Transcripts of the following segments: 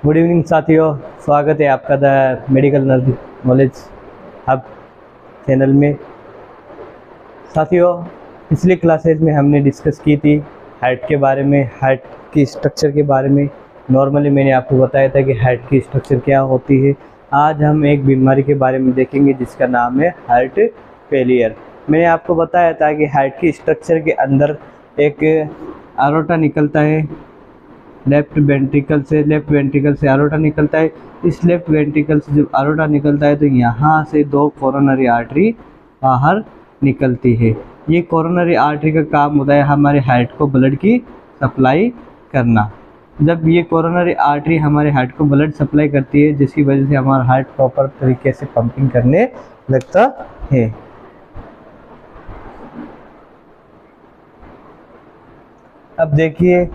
Good evening साथियों, स्वागत है आपका the medical knowledge hub channel में। साथियों, पिछली क्लासेज में हमने डिस्कस की थी हार्ट के बारे में, हार्ट की स्ट्रक्चर के बारे में। नॉर्मली मैंने आपको बताया था कि हार्ट की स्ट्रक्चर क्या होती है। आज हम एक बीमारी के बारे में देखेंगे जिसका नाम है हार्ट फेलियर। मैंने आपको बताया था कि हार्ट की स्ट्रक्चर के अंदर एक एरोटा निकलता है, लेफ्ट वेंट्रिकल से एरोटा निकलता है। इस लेफ्ट वेंट्रिकल से जब एरोटा निकलता है तो यहाँ से दो कोरोनरी आर्टरी बाहर निकलती है। ये कोरोनरी आर्टरी का काम होता है हमारे हार्ट को ब्लड की सप्लाई करना। जब ये कोरोनरी आर्टरी हमारे हार्ट को ब्लड सप्लाई करती है, जिसकी वजह से हमारा हार्ट प्रॉपर तरीके से पंपिंग करने लगता है। अब देखिए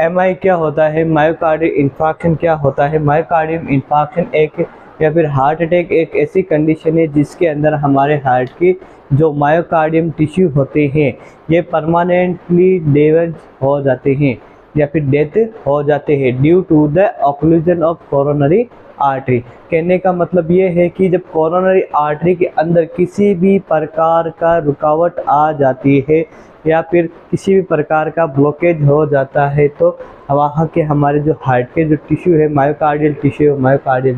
एमआई क्या होता है, मायोकार्डियल इंफार्क्शन क्या होता है। मायोकार्डियल इंफार्क्शन एक या फिर हार्ट अटैक एक ऐसी कंडीशन है जिसके अंदर हमारे हार्ट की जो मायोकार्डियम टिश्यू होते हैं ये परमानेंटली डैमेज हो जाते हैं या फिर डेथ हो जाते हैं due to the occlusion of coronary artery. कहने का मतलब ये है कि जब कोरोनरी आर्टरी के अंदर किसी भी प्रकार का रुकावट आ जाती है या फिर किसी भी प्रकार का ब्लॉकेज हो जाता है तो वहाँ के हमारे जो हार्ट के जो टिश्यू है मायोकार्डियल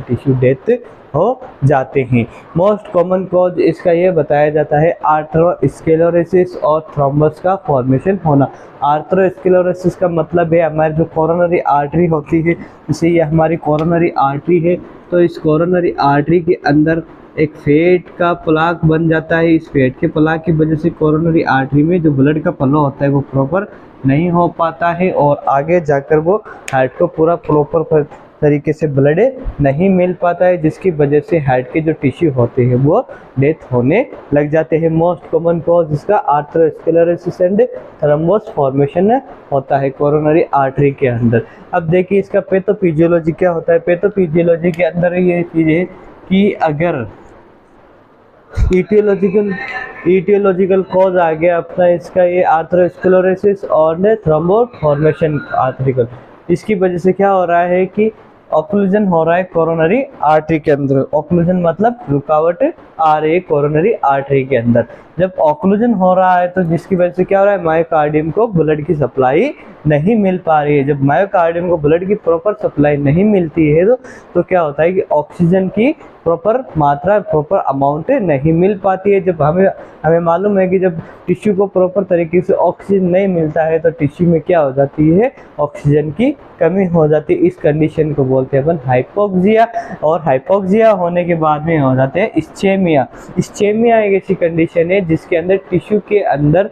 टिश्यू डेथ हो जाते हैं। मोस्ट कॉमन कॉज इसका ये बताया जाता है आर्थरोस्क्लेरोसिस और थ्रोम्बस का फॉर्मेशन होना। आर्थरोस्क्लेरोसिस का मतलब है हमारी जो कोरोनरी आर्टरी होती है, जैसे ये हमारी कोरोनरी आर्टरी है तो इस कोरोनरी आर्टरी के अंदर एक फेट का प्लाक बन जाता है। इस फेट के प्लाक की वजह से कोरोनरी आर्टरी में जो ब्लड का फ्लो होता है वो प्रॉपर नहीं हो पाता है और आगे जाकर वो हार्ट को पूरा प्रॉपर तरीके से ब्लड नहीं मिल पाता है, जिसकी वजह से हार्ट के जो टिश्यू होते हैं वो डेथ होने लग जाते हैं। मोस्ट कॉमन कॉज इसका आर्थरोस्क्लेरोसिस एंड थ्रोम्बोस फॉर्मेशन होता है कोरोनरी आर्टरी के अंदर। अब देखिए इसका पैथोफिजियोलॉजी क्या होता है। पैथोफिजियोलॉजी के अंदर ये चीज़ है कि अगर ईटियोलॉजिकल कॉज आ गया अपना इसका ये आर्थरोस्क्लेरोसिस और थ्रोम्बो फॉर्मेशन आर्टरिकल, इसकी वजह से क्या हो रहा है कि ऑक्लूजन हो रहा है कोरोनरी आर्टरी के अंदर। ऑक्लूजन मतलब रुकावट आ रही है कोरोनरी आर्टरी के अंदर। जब ऑक्लूजन हो रहा है तो जिसकी वजह से क्या हो रहा है, मायोकार्डियम को ब्लड की सप्लाई नहीं मिल पा रही है। जब मायोकार्डियम को ब्लड की प्रॉपर सप्लाई नहीं मिलती है तो क्या होता है कि ऑक्सीजन की प्रॉपर मात्रा प्रॉपर अमाउंट नहीं मिल पाती है। जब हमें मालूम है कि जब टिश्यू को प्रॉपर तरीके से ऑक्सीजन नहीं मिलता है तो टिश्यू में क्या हो जाती है, ऑक्सीजन की कमी हो जाती है। इस कंडीशन को बोलते हैं अपन हाइपोक्सिया, और हाइपोक्सिया होने के बाद में हो जाते हैं इस्चेमिया। इस्चेमिया एक ऐसी कंडीशन है जिसके अंदर टिश्यू के अंदर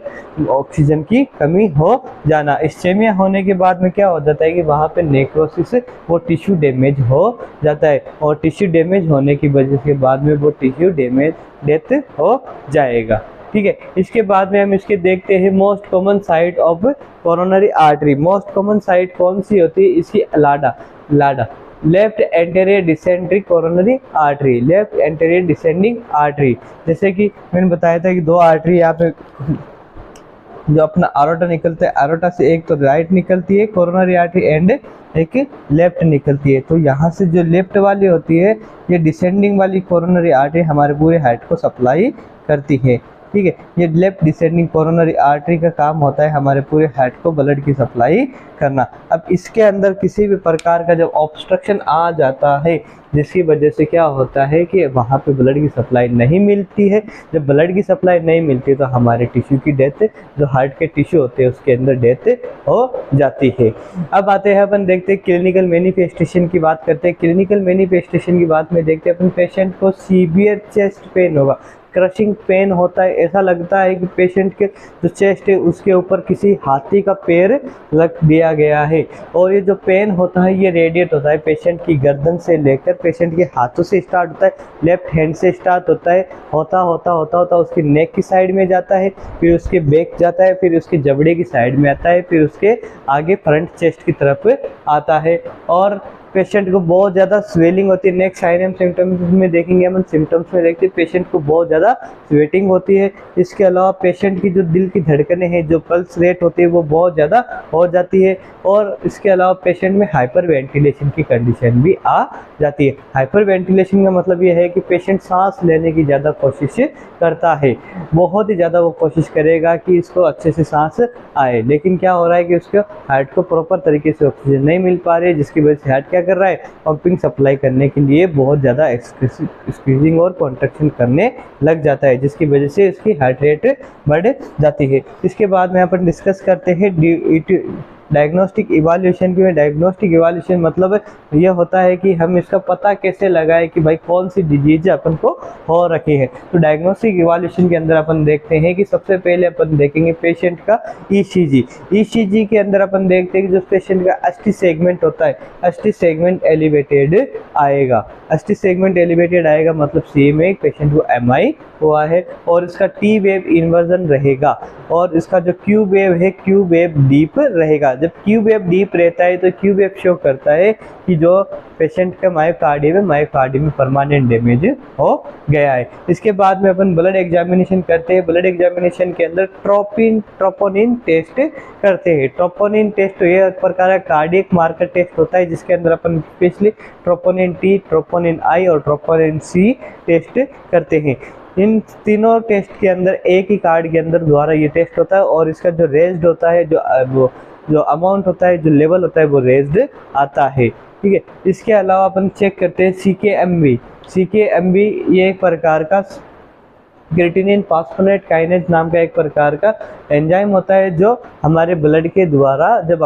ऑक्सीजन की कमी हो जाना। इस्चेमिया होने के बाद में क्या हो जाता है कि वहाँ पे नेक्रोसिस, वो टिश्यू डैमेज हो जाता है और टिश्यू डैमेज होने की वजह से बाद में वो टिश्यू डैमेज डेथ हो जाएगा। ठीक है, इसके बाद में हम इसके देखते हैं most common site of coronary artery. Most common site कौन सी होती है इसकी, लाडा left anterior descending coronary artery, left anterior descending artery. जैसे कि मैंने बताया था कि दो आर्टरी यहाँ पे जो अपना एरोटा निकलता है, एरोटा से एक तो राइट निकलती है कोरोनरी आर्टरी एंड एक लेफ्ट निकलती है। तो यहाँ से जो लेफ्ट वाली होती है ये डिसेंडिंग वाली कोरोनरी आर्टरी हमारे पूरे हार्ट को सप्लाई करती है। ठीक है, ये लेफ्ट डिसेंडिंग कोरोनरी आर्टरी का काम होता है हमारे पूरे हार्ट को ब्लड की सप्लाई करना। अब इसके अंदर किसी भी प्रकार का जब ऑब्स्ट्रक्शन आ जाता है जिसकी वजह से क्या होता है कि वहाँ पे ब्लड की सप्लाई नहीं मिलती है। जब ब्लड की सप्लाई नहीं मिलती तो हमारे टिश्यू की डेथ, जो हार्ट के टिश्यू होते हैं उसके अंदर डेथ हो जाती है। अब आते हैं अपन देखते हैं क्लिनिकल मैनिफेस्टेशन की बात करते हैं। क्लिनिकल मैनिफेस्टेशन की बात में देखते हैं अपन पेशेंट को सीवियर चेस्ट पेन होगा, क्रशिंग पेन होता है। ऐसा लगता है कि पेशेंट के जो चेस्ट है उसके ऊपर किसी हाथी का पैर रख दिया गया है और ये जो पेन होता है ये रेडिएट होता है पेशेंट की गर्दन से लेकर पेशेंट के हाथों से स्टार्ट होता है, लेफ्ट हैंड से स्टार्ट होता है, होता उसकी नेक की साइड में जाता है, फिर उसके बैक जाता है, फिर उसके जबड़े की साइड में आता है, फिर उसके आगे फ्रंट चेस्ट की तरफ आता है। और पेशेंट को बहुत ज़्यादा स्वेलिंग होती है। नेक्स्ट साइन एंड सिम्टम्स में देखेंगे हम, सिम्टम्स में देखते हैं पेशेंट को बहुत ज़्यादा स्वेटिंग होती है। इसके अलावा पेशेंट की जो दिल की धड़कनें हैं, जो पल्स रेट होती है वो बहुत ज़्यादा हो जाती है। और इसके अलावा पेशेंट में हाइपर वेंटिलेशन की कंडीशन भी आ जाती है। हाइपर वेंटिलेशन का मतलब ये है कि पेशेंट सांस लेने की ज़्यादा कोशिश करता है, बहुत ही ज़्यादा वो कोशिश करेगा कि इसको अच्छे से सांस आए, लेकिन क्या हो रहा है कि उसके हार्ट को प्रॉपर तरीके से ऑक्सीजन नहीं मिल पा रही है, जिसकी वजह से हार्ट क्या कर रहा है, पंपिंग सप्लाई करने के लिए बहुत ज़्यादा स्क्वीजिंग और कॉन्ट्रैक्शन करने लग जाता है, जिसकी वजह से इसकी हार्ट रेट बढ़ जाती है। इसके बाद में अपन डिस्कस करते हैं डायग्नोस्टिक इवैल्यूएशन की। डायग्नोस्टिक इवैल्यूएशन मतलब यह होता है कि हम इसका पता कैसे लगाएं कि भाई कौन सी डिजीज अपन को हो रखी है। तो डायग्नोस्टिक इवैल्यूएशन के अंदर अपन देखते हैं कि सबसे पहले अपन देखेंगे पेशेंट का ईसीजी। ईसीजी के अंदर अपन देखते हैं कि जो पेशेंट का एसटी सेगमेंट होता है, एसटी सेगमेंट एलिवेटेड आएगा। एसटी सेगमेंट एलिवेटेड आएगा मतलब सी में पेशेंट को एमआई हुआ है, और इसका टी वेव इन्वर्जन रहेगा, और इसका जो क्यू वेव है क्यू वेव डीप रहेगा। जब क्यू वेव डीप रहता है तो क्यू वेव शो करता है कि जो पेशेंट का मायोकार्डियम में परमानेंट डैमेज हो गया है। इसके बाद में अपन ब्लड एग्जामिनेशन करते हैं। ब्लड एग्जामिनेशन के अंदर ट्रोपोनिन टेस्ट करते हैं। ट्रोपोनिन टेस्ट ये एक प्रकार का कार्डियक मार्कर टेस्ट होता है, जिसके अंदर अपन specially troponin T, troponin I और ट्रोपोनिन सी टेस्ट करते हैं। इन तीनों टेस्ट के अंदर एक ही कार्ड के अंदर द्वारा ये टेस्ट होता है, और इसका जो रेज्ड होता है, जो अमाउंट होता है, जो लेवल होता है वो रेज्ड आता है। ठीक है। इसके अलावा अपन चेक करते हैं सीकेएमबी। सीकेएमबी ये एक प्रकार का क्रिएटिनिन फॉस्फोनेट काइनेज नाम का एक प्रकार का एंजाइम होता है, जो हमारे ब्लड के द्वारा जब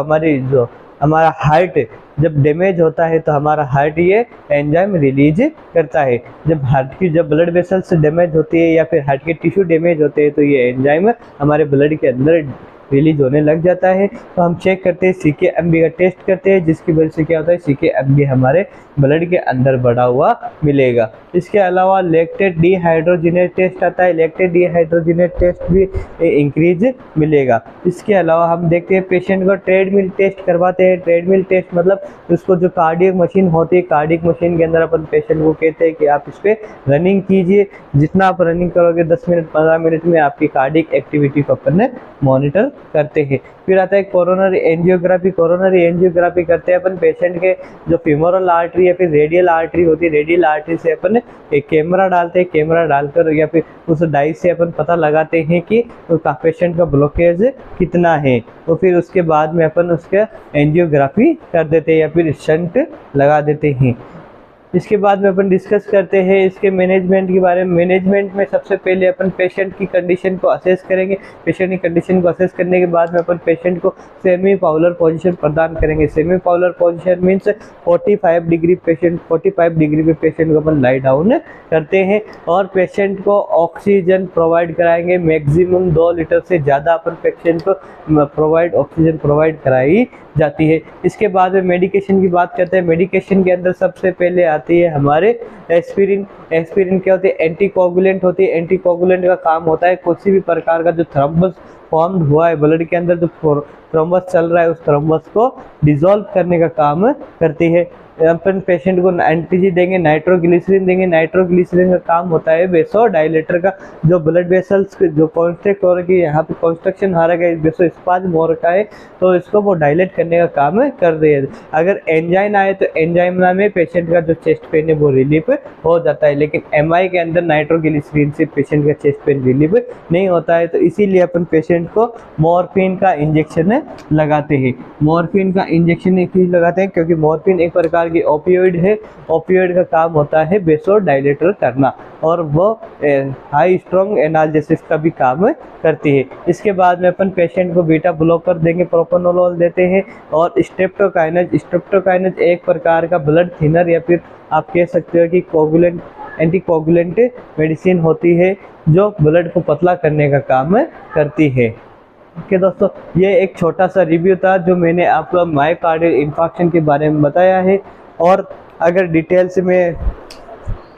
हमारा हार्ट जब डैमेज होता है तो हमारा हार्ट ये एंजाइम रिलीज करता है। जब ब्लड वेसल्स डैमेज होती है या फिर हार्ट के टिश्यू डैमेज होते हैं तो ये एंजाइम हमारे ब्लड के अंदर रिलीज होने लग जाता है। तो हम चेक करते हैं सीकेएमबी का टेस्ट करते हैं, जिसकी वजह से क्या होता है सीकेएमबी हमारे ब्लड के अंदर बढ़ा हुआ मिलेगा। इसके अलावा लैक्टेट डिहाइड्रोजिनेट टेस्ट आता है। लैक्टेट डिहाइड्रोजिनेट टेस्ट भी इंक्रीज मिलेगा। इसके अलावा हम देखते हैं पेशेंट को ट्रेडमिल टेस्ट करवाते हैं। ट्रेडमिल टेस्ट मतलब उसको जो कार्डियक मशीन होती है, कार्डियक मशीन के अंदर अपन पेशेंट को कहते हैं कि आप इस पर रनिंग कीजिए। जितना आप रनिंग करोगे 10 मिनट 15 मिनट में आपकी कार्डियक एक्टिविटी को अपन मॉनिटर करते हैं। फिर आता है कोरोनरी एंजियोग्राफी। कोरोनरी एंजियोग्राफी करते हैं अपन पेशेंट के जो फीमोरल आर्टरी या फिर रेडियल आर्टरी होती है, रेडियल आर्टरी से अपन एक कैमरा डालते हैं। कैमरा डालकर या फिर उस डाइस से अपन पता लगाते हैं कि उसका पेशेंट का ब्लॉकेज कितना है, तो फिर उसके बाद में अपन उसका एंजियोग्राफी कर देते हैं या फिर शंट लगा देते हैं। इसके बाद में अपन डिस्कस करते हैं इसके मैनेजमेंट के बारे में। मैनेजमेंट में सबसे पहले अपन पेशेंट की कंडीशन को असेस करेंगे। पेशेंट की कंडीशन को असेस करने के बाद में अपन पेशेंट को सेमी पाउलर पोजीशन प्रदान करेंगे। सेमी पाउलर पोजीशन मीन्स 45 डिग्री पे पेशेंट को अपन लाई डाउन करते हैं, और पेशेंट को ऑक्सीजन प्रोवाइड कराएंगे। मैक्सिमम 2 लीटर से ज़्यादा अपन पेशेंट को ऑक्सीजन प्रोवाइड कराई जाती है। इसके बाद में मेडिकेशन की बात करते हैं। मेडिकेशन के अंदर सबसे पहले आती है हमारे एस्पिरिन। एस्पिरिन क्या होती है, एंटीकोगुलेंट होती है। एंटीकोगुलेंट का काम होता है किसी भी प्रकार का जो थ्रम्बस फॉर्म्ड हुआ है ब्लड के अंदर, जो थ्रम्बस चल रहा है उस थ्रम्बस को डिसॉल्व करने का काम करती है। अपन पेशेंट को एंटीजी देंगे, नाइट्रोग्लिसरीन देंगे। नाइट्रोग्लिसरीन का काम होता है वेसो डायलेटर का। जो ब्लड वेसल्स जो कॉन्स्ट्रक्ट हो रखी है, यहाँ पे कॉन्स्ट्रक्शन हो रखा है, वेसो स्पाज्म हो रखा है, तो इसको वो डायलेट करने का काम कर रही है। अगर एंजाइन आए तो एंजाइना में पेशेंट का जो चेस्ट पेन है वो रिलीफ हो जाता है, लेकिन एमआई के अंदर नाइट्रोग्लिसरीन से पेशेंट का चेस्ट पेन रिलीफ नहीं होता है। तो इसीलिए अपन पेशेंट को मॉर्फिन का इंजेक्शन लगाते हैं। मॉर्फिन का इंजेक्शन इसलिए लगाते हैं क्योंकि मॉर्फिन एक प्रकार की ओपियोइड है। ओपियोइड का काम होता है वेसो डायलेटर करना, और वो हाई स्ट्रॉन्ग एनाल्जेसिस का भी काम करती है। इसके बाद में अपन पेशेंट को बीटा ब्लॉकर देंगे, प्रोपानोलोल देते हैं, और स्ट्रेप्टोकाइनेज एक प्रकार का ब्लड थिनर या फिर आप कह सकते हो कि एंटीकोगुलेंट मेडिसिन होती है, जो ब्लड को पतला करने का काम करती है। ओके दोस्तों, ये एक छोटा सा रिव्यू था जो मैंने आपको मायोकार्डियल इंफार्क्शन के बारे में बताया है, और अगर डिटेल से मैं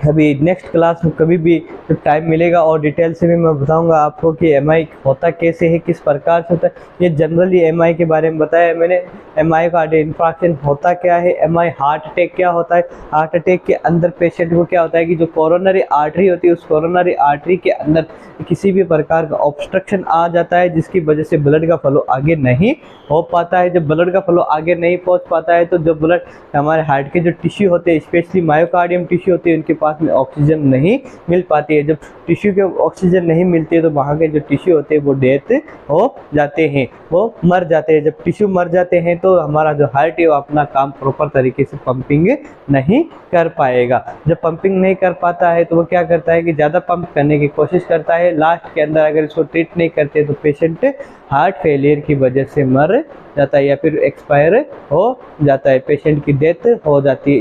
कभी नेक्स्ट क्लास में कभी भी जब टाइम मिलेगा और डिटेल से भी मैं बताऊंगा आपको कि एमआई होता कैसे है, किस प्रकार से होता है। ये जनरली एमआई के बारे में बताया है मैंने। मायोकार्डियल इंफ्राक्शन होता क्या है, हार्ट अटैक क्या होता है। हार्ट अटैक के अंदर पेशेंट को क्या होता है कि जो कोरोनरी आर्टरी होती है, उस कोरोनरी आर्टरी के अंदर किसी भी प्रकार का ऑब्स्ट्रक्शन आ जाता है, जिसकी वजह से ब्लड का फ्लो आगे नहीं हो पाता है। जब ब्लड का फ्लो आगे नहीं पहुंच पाता है तो जो ब्लड हमारे हार्ट के जो टिश्यू होते हैं, स्पेशली मायोकार्डियम टिश्यू होती है, उनके पास में ऑक्सीजन नहीं मिल पाती है। जब टिश्यू के ऑक्सीजन नहीं मिलती है तो वहाँ के जो टिश्यू होते हैं वो डेथ हो जाते हैं, वो मर जाते हैं। जब टिश्यू मर जाते हैं तो हमारा जो हार्ट है वो अपना काम प्रॉपर तरीके से पंपिंग नहीं कर पाएगा। जब पंपिंग नहीं कर पाता है तो वो क्या करता है कि ज़्यादा पंप करने की कोशिश करता है। लास्ट के अंदर अगर इसको ट्रीट नहीं करते तो पेशेंट हार्ट फेलियर की वजह से मर जाता है या फिर एक्सपायर हो जाता है, पेशेंट की डेथ हो जाती है।